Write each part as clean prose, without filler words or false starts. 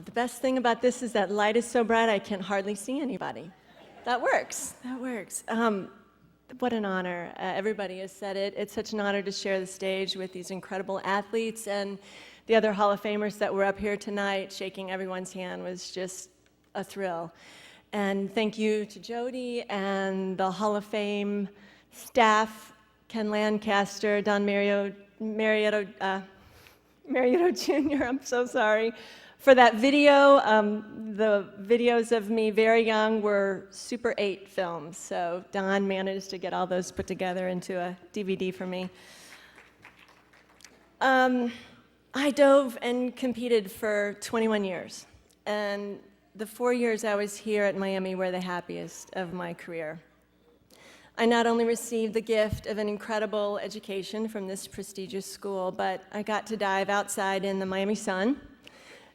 The best thing about this is that light is so bright I can hardly see anybody. That works. That works. What an honor. Everybody has said it. It's such an honor to share the stage with these incredible athletes, and the other Hall of Famers that were up here tonight. Shaking everyone's hand was just a thrill. And thank you to Jody and the Hall of Fame staff, Ken Lancaster, Don Mariotto Jr., I'm so sorry, for that video. The videos of me very young were Super 8 films, so Don managed to get all those put together into a DVD for me. I dove and competed for 21 years, and the 4 years I was here at Miami were the happiest of my career. I not only received the gift of an incredible education from this prestigious school, but I got to dive outside in the Miami sun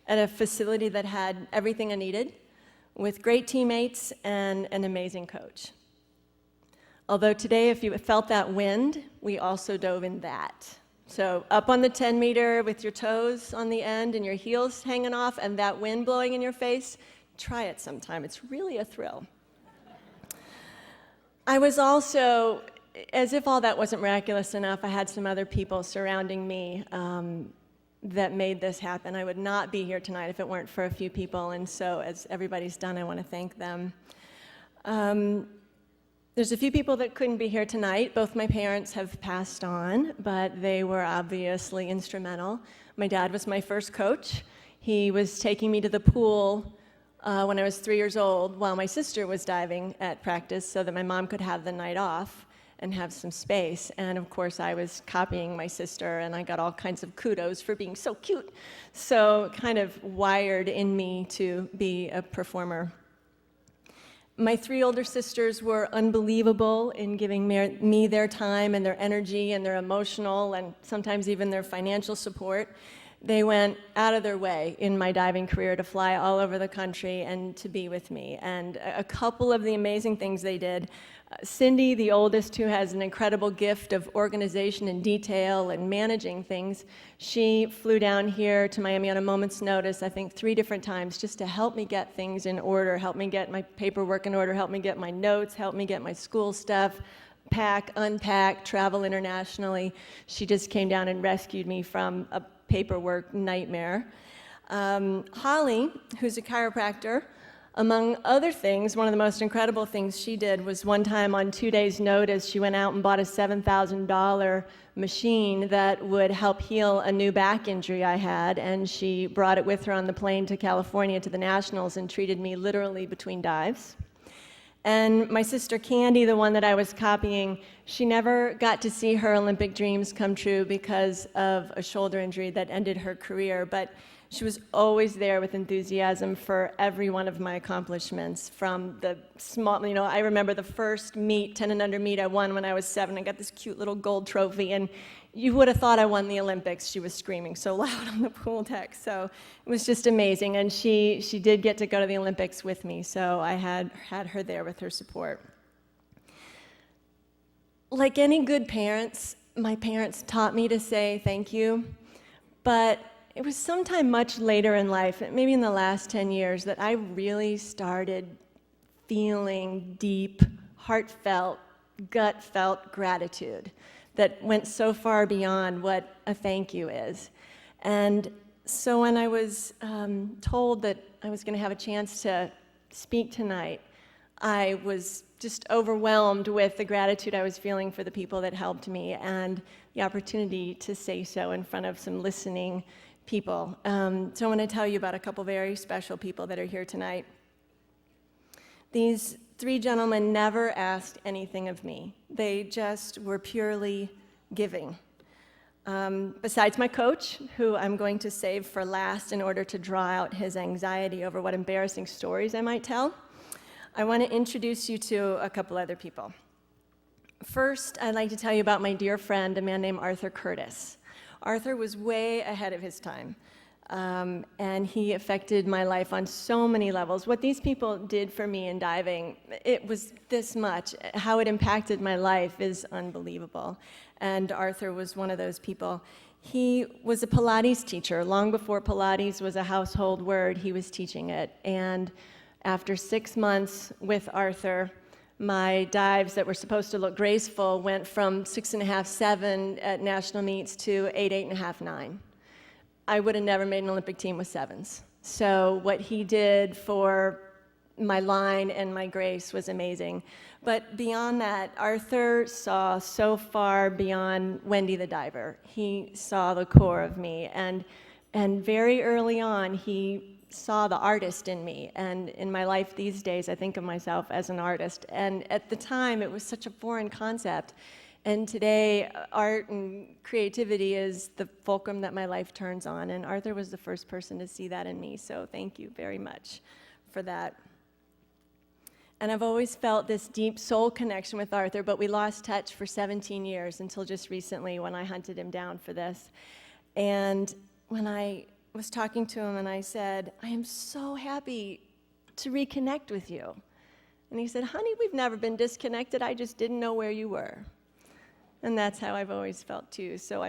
at a facility that had everything I needed, with great teammates and an amazing coach. Although today, if you felt that wind, we also dove in that. So up on the 10 meter with your toes on the end and your heels hanging off and that wind blowing in your face, try it sometime. It's really a thrill. I was also, as if all that wasn't miraculous enough, I had some other people surrounding me that made this happen. I would not be here tonight if it weren't for a few people, and so as everybody's done, I want to thank them. There's a few people that couldn't be here tonight. Both my parents have passed on, but they were obviously instrumental. My dad was my first coach. He was taking me to the pool when I was 3 years old while my sister was diving at practice so that my mom could have the night off and have some space. And of course, I was copying my sister, and I got all kinds of kudos for being so cute. So kind of wired in me to be a performer. My 3 older sisters were unbelievable in giving me their time and their energy and their emotional and sometimes even their financial support. They went out of their way in my diving career to fly all over the country and to be with me. And a couple of the amazing things they did, Cindy, the oldest, who has an incredible gift of organization and detail and managing things, she flew down here to Miami on a moment's notice, I think 3 different times, just to help me get things in order, help me get my paperwork in order, help me get my notes, help me get my school stuff, pack, unpack, travel internationally. She just came down and rescued me from a paperwork nightmare. Holly, who's a chiropractor, among other things, one of the most incredible things she did was one time on 2 days' notice, she went out and bought a $7,000 machine that would help heal a new back injury I had, and she brought it with her on the plane to California to the Nationals and treated me literally between dives. And my sister Candy, the one that I was copying, she never got to see her Olympic dreams come true because of a shoulder injury that ended her career, but she was always there with enthusiasm for every one of my accomplishments, from the small, I remember the first meet, 10 and under meet I won when I was 7. I got this cute little gold trophy, and you would have thought I won the Olympics. She was screaming so loud on the pool deck, so it was just amazing. And she did get to go to the Olympics with me, so I had her there with her support. Like any good parents, my parents taught me to say thank you, but it was sometime much later in life, maybe in the last 10 years, that I really started feeling deep, heartfelt, gut-felt gratitude that went so far beyond what a thank you is. And so when I was told that I was going to have a chance to speak tonight, I was just overwhelmed with the gratitude I was feeling for the people that helped me and the opportunity to say so in front of some listening people. So I want to tell you about a couple very special people that are here tonight. These 3 gentlemen never asked anything of me. They just were purely giving. Besides my coach, who I'm going to save for last in order to draw out his anxiety over what embarrassing stories I might tell, I want to introduce you to a couple other people. First, I'd like to tell you about my dear friend, a man named Arthur Curtis. Arthur was way ahead of his time, and he affected my life on so many levels. What these people did for me in diving, it was this much. How it impacted my life is unbelievable, and Arthur was one of those people. He was a Pilates teacher. Long before Pilates was a household word, he was teaching it. And after 6 months with Arthur, my dives that were supposed to look graceful went from 6.5, 7 at national meets to 8, 8.5, 9. I would have never made an Olympic team with 7s. So what he did for my line and my grace was amazing. But beyond that, Arthur saw so far beyond Wendy the diver. He saw the core of me, and very early on, he saw the artist in me. And in my life these days, I think of myself as an artist. And at the time, it was such a foreign concept. And today, art and creativity is the fulcrum that my life turns on. And Arthur was the first person to see that in me. So thank you very much for that. And I've always felt this deep soul connection with Arthur, but we lost touch for 17 years until just recently when I hunted him down for this. And when I was talking to him and I said, I am so happy to reconnect with you. And he said, honey, we've never been disconnected. I just didn't know where you were. And that's how I've always felt too. So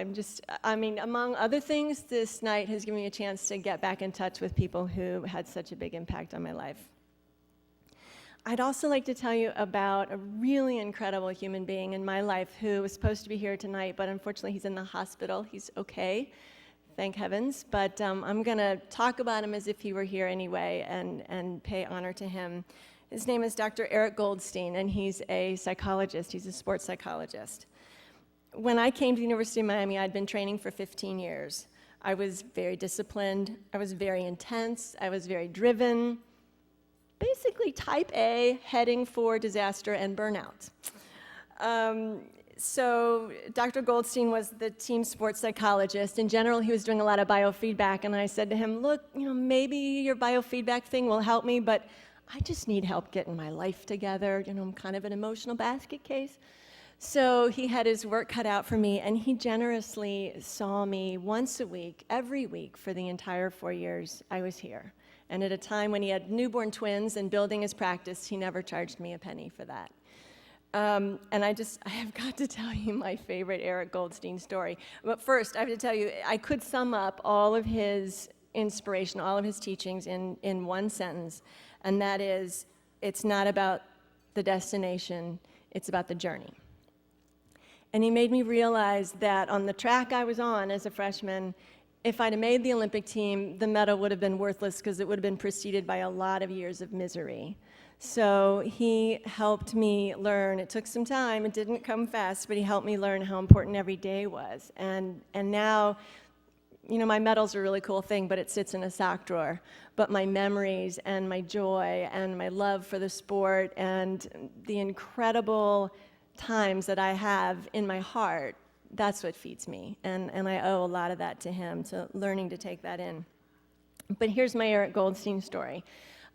among other things, this night has given me a chance to get back in touch with people who had such a big impact on my life. I'd also like to tell you about a really incredible human being in my life who was supposed to be here tonight, but unfortunately he's in the hospital. He's okay, thank heavens. But I'm going to talk about him as if he were here anyway and pay honor to him. His name is Dr. Eric Goldstein, and he's a psychologist. He's a sports psychologist. When I came to the University of Miami, I'd been training for 15 years. I was very disciplined. I was very intense. I was very driven. Basically type A, heading for disaster and burnout. So Dr. Goldstein was the team sports psychologist. In general, he was doing a lot of biofeedback, and I said to him, look, maybe your biofeedback thing will help me, but I just need help getting my life together. I'm kind of an emotional basket case. So he had his work cut out for me, and he generously saw me once a week, every week, for the entire 4 years I was here. And at a time when he had newborn twins and building his practice, he never charged me a penny for that. And I have got to tell you my favorite Eric Goldstein story. But first, I have to tell you, I could sum up all of his inspiration, all of his teachings in one sentence, and that is, it's not about the destination, it's about the journey. And he made me realize that on the track I was on as a freshman, if I'd have made the Olympic team, the medal would have been worthless because it would have been preceded by a lot of years of misery. So he helped me learn. It took some time. It didn't come fast, but he helped me learn how important every day was. And now, my medal's a really cool thing, but it sits in a sock drawer. But my memories and my joy and my love for the sport and the incredible times that I have in my heart, that's what feeds me, and I owe a lot of that to him, so learning to take that in. But here's my Eric Goldstein story.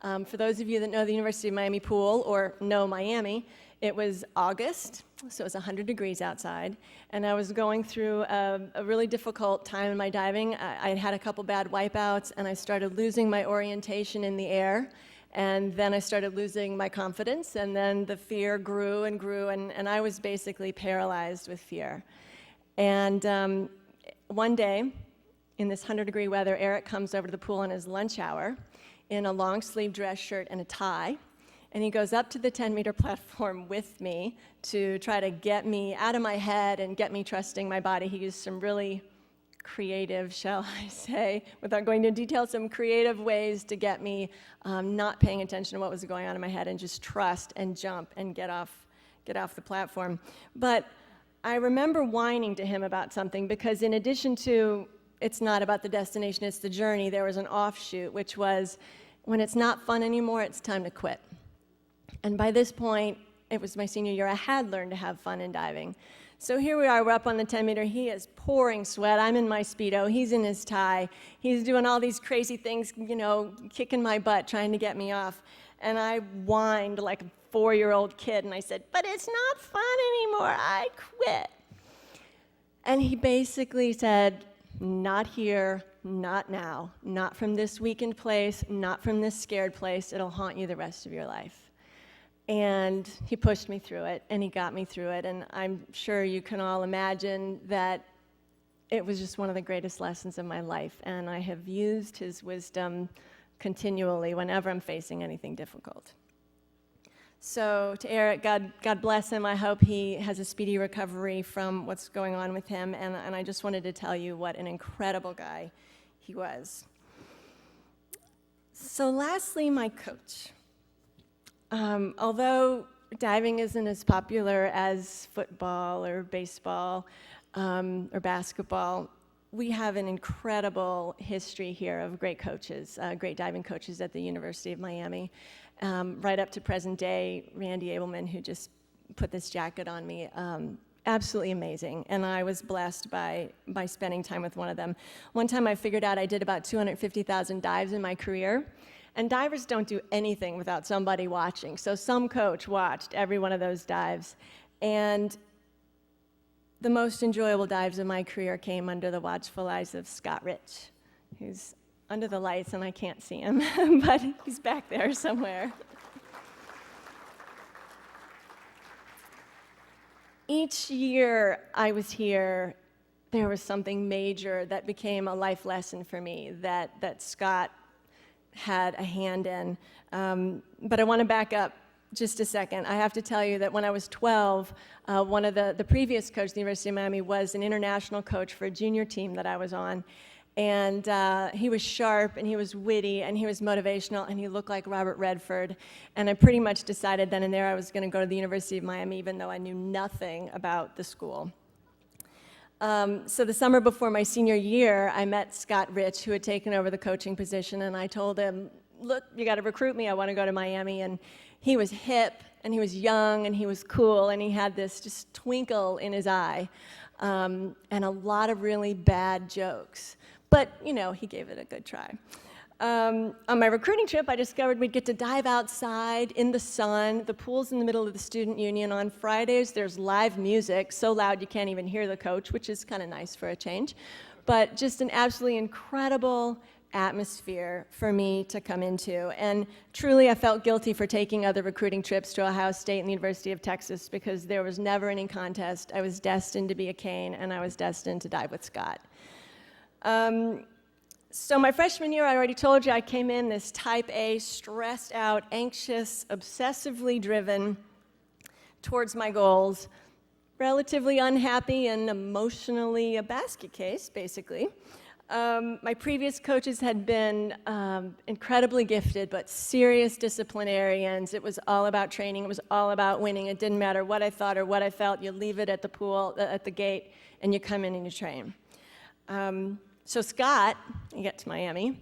For those of you that know the University of Miami pool, or know Miami, it was August, so it was 100 degrees outside, and I was going through a really difficult time in my diving. I had a couple bad wipeouts, and I started losing my orientation in the air, and then I started losing my confidence, and then the fear grew and grew, and I was basically paralyzed with fear. And one day, in this 100-degree weather, Eric comes over to the pool on his lunch hour in a long-sleeve dress shirt and a tie, and he goes up to the 10-meter platform with me to try to get me out of my head and get me trusting my body. He used some really creative, shall I say, without going into detail, some creative ways to get me not paying attention to what was going on in my head and just trust and jump and get off the platform. But I remember whining to him about something because in addition to it's not about the destination, it's the journey, there was an offshoot, which was when it's not fun anymore, it's time to quit. And by this point, it was my senior year, I had learned to have fun in diving. So here we are, we're up on the 10-meter, he is pouring sweat, I'm in my Speedo, he's in his tie, he's doing all these crazy things, kicking my butt, trying to get me off. And I whined like a 4-year-old kid, and I said, but it's not fun anymore, I quit. And he basically said, not here, not now, not from this weakened place, not from this scared place, it'll haunt you the rest of your life. And he pushed me through it, and he got me through it, and I'm sure you can all imagine that it was just one of the greatest lessons of my life, and I have used his wisdom continually whenever I'm facing anything difficult. So to Eric, God bless him. I hope he has a speedy recovery from what's going on with him, and I just wanted to tell you what an incredible guy he was. So lastly, my coach. Although diving isn't as popular as football or baseball or basketball, we have an incredible history here of great coaches, great diving coaches at the University of Miami, right up to present day. Randy Abelman, who just put this jacket on me, absolutely amazing. And I was blessed by spending time with one of them. One time I figured out I did about 250,000 dives in my career. And divers don't do anything without somebody watching. So some coach watched every one of those dives. And the most enjoyable dives of my career came under the watchful eyes of Scott Rich, who's under the lights, and I can't see him, but he's back there somewhere. Each year I was here, there was something major that became a life lesson for me that Scott had a hand in. But I want to back up just a second. I have to tell you that when I was 12, one of the previous coach at the University of Miami was an international coach for a junior team that I was on. And he was sharp, and he was witty, and he was motivational, and he looked like Robert Redford. And I pretty much decided then and there I was going to go to the University of Miami, even though I knew nothing about the school. So the summer before my senior year, I met Scott Rich, who had taken over the coaching position, and I told him, look, you got to recruit me. I want to go to Miami. And he was hip, and he was young, and he was cool, and he had this just twinkle in his eye, and a lot of really bad jokes. But, you know, he gave it a good try. On my recruiting trip, I discovered we'd get to dive outside in the sun. The pool's in the middle of the student union. On Fridays, there's live music, so loud you can't even hear the coach, which is kind of nice for a change. But just an absolutely incredible atmosphere for me to come into. And truly, I felt guilty for taking other recruiting trips to Ohio State and the University of Texas, because there was never any contest. I was destined to be a cane, and I was destined to dive with Scott. So my freshman year, I already told you, I came in this type A, stressed out, anxious, obsessively driven towards my goals, relatively unhappy and emotionally a basket case, basically. My previous coaches had been incredibly gifted, but serious disciplinarians. It was all about training. It was all about winning. It didn't matter what I thought or what I felt. You leave it at the pool, at the gate, and you come in and you train. So Scott, you get to Miami,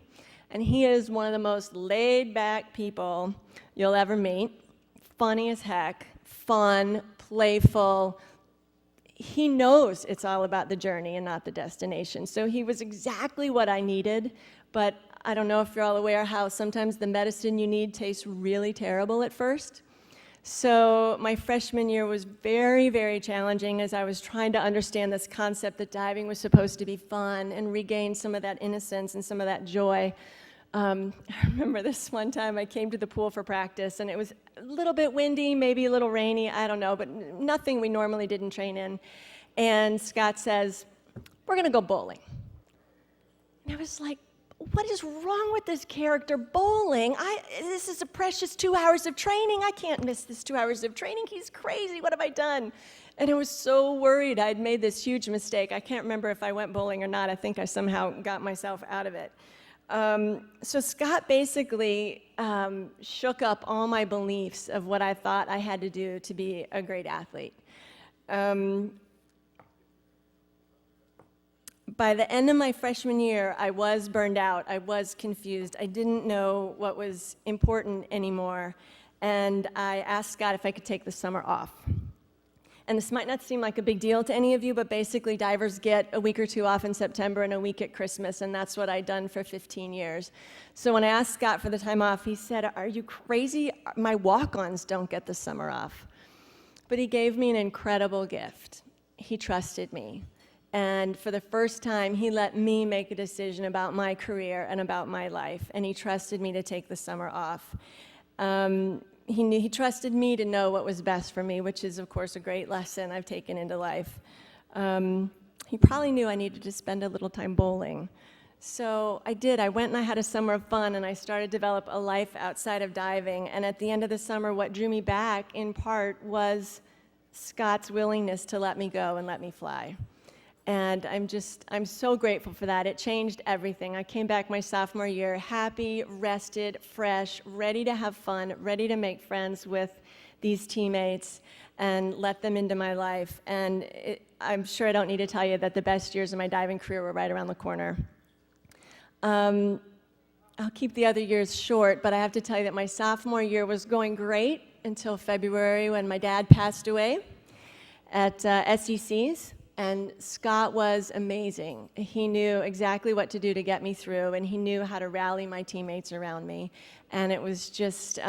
and he is one of the most laid-back people you'll ever meet. Funny as heck, fun, playful. He knows it's all about the journey and not the destination. So he was exactly what I needed, but I don't know if you're all aware how sometimes the medicine you need tastes really terrible at first. So my freshman year was very, very challenging as I was trying to understand this concept that diving was supposed to be fun and regain some of that innocence and some of that joy. I remember this one time I came to the pool for practice, and it was a little bit windy, maybe a little rainy, I don't know, but nothing we normally didn't train in. And Scott says, we're going to go bowling. And I was like, what is wrong with this character? Bowling? This is a precious 2 hours of training. I can't miss this 2 hours of training. He's crazy. What have I done? And I was so worried I'd made this huge mistake. I can't remember if I went bowling or not. I think I somehow got myself out of it. So Scott basically shook up all my beliefs of what I thought I had to do to be a great athlete. By the end of my freshman year, I was burned out. I was confused. I didn't know what was important anymore. And I asked Scott if I could take the summer off. And this might not seem like a big deal to any of you, but basically divers get a week or two off in September and a week at Christmas, and that's what I'd done for 15 years. So when I asked Scott for the time off, he said, are you crazy? My walk-ons don't get the summer off. But he gave me an incredible gift. He trusted me. And for the first time, he let me make a decision about my career and about my life, and he trusted me to take the summer off. He trusted me to know what was best for me, which is, of course, a great lesson I've taken into life. he probably knew I needed to spend a little time bowling. So I did. I went and I had a summer of fun, and I started to develop a life outside of diving. And at the end of the summer, what drew me back, in part, was Scott's willingness to let me go and let me fly. And I'm so grateful for that. It changed everything. I came back my sophomore year happy, rested, fresh, ready to have fun, ready to make friends with these teammates and let them into my life. And I'm sure I don't need to tell you that the best years of my diving career were right around the corner. I'll keep the other years short, but I have to tell you that my sophomore year was going great until February when my dad passed away at SEC's. And Scott was amazing. He knew exactly what to do to get me through, and he knew how to rally my teammates around me. And it was just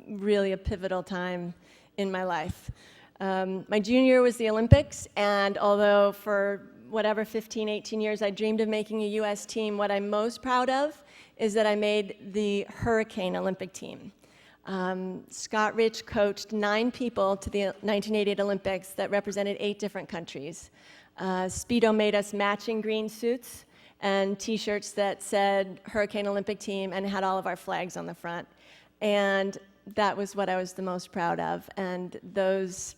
really a pivotal time in my life. My junior year was the Olympics, and although for whatever 15, 18 years I dreamed of making a US team, what I'm most proud of is that I made the Hurricane Olympic team. Scott Rich coached 9 people to the 1988 Olympics that represented 8 different countries. Speedo made us matching green suits and T-shirts that said Hurricane Olympic Team and had all of our flags on the front. And that was what I was the most proud of. And those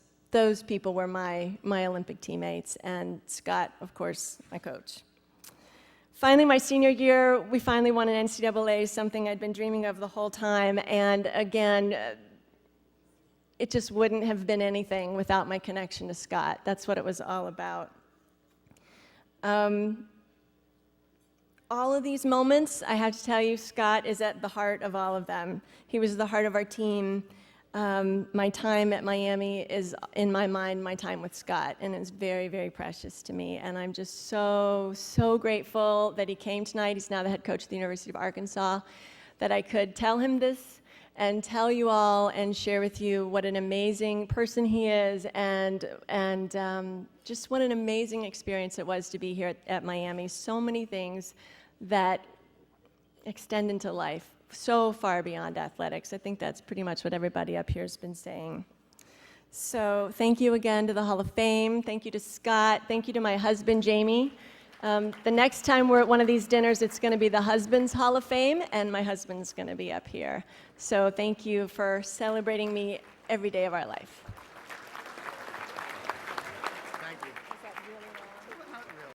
people were my Olympic teammates, and Scott, of course, my coach. Finally, my senior year, we finally won an NCAA, something I'd been dreaming of the whole time. And again, it just wouldn't have been anything without my connection to Scott. That's what it was all about. All of these moments, I have to tell you, Scott is at the heart of all of them. He was the heart of our team. My time at Miami is, in my mind, my time with Scott, and it's very, very precious to me. And I'm just so, so grateful that he came tonight. He's now the head coach of the University of Arkansas, that I could tell him this and tell you all and share with you what an amazing person he is, and just what an amazing experience it was to be here at Miami. So many things that extend into life, so far beyond athletics. I think that's pretty much what everybody up here has been saying. So thank you again to the Hall of Fame. Thank you to Scott. Thank you to my husband, Jamie. The next time we're at one of these dinners, it's going to be the Husband's Hall of Fame, and my husband's going to be up here. So thank you for celebrating me every day of our life.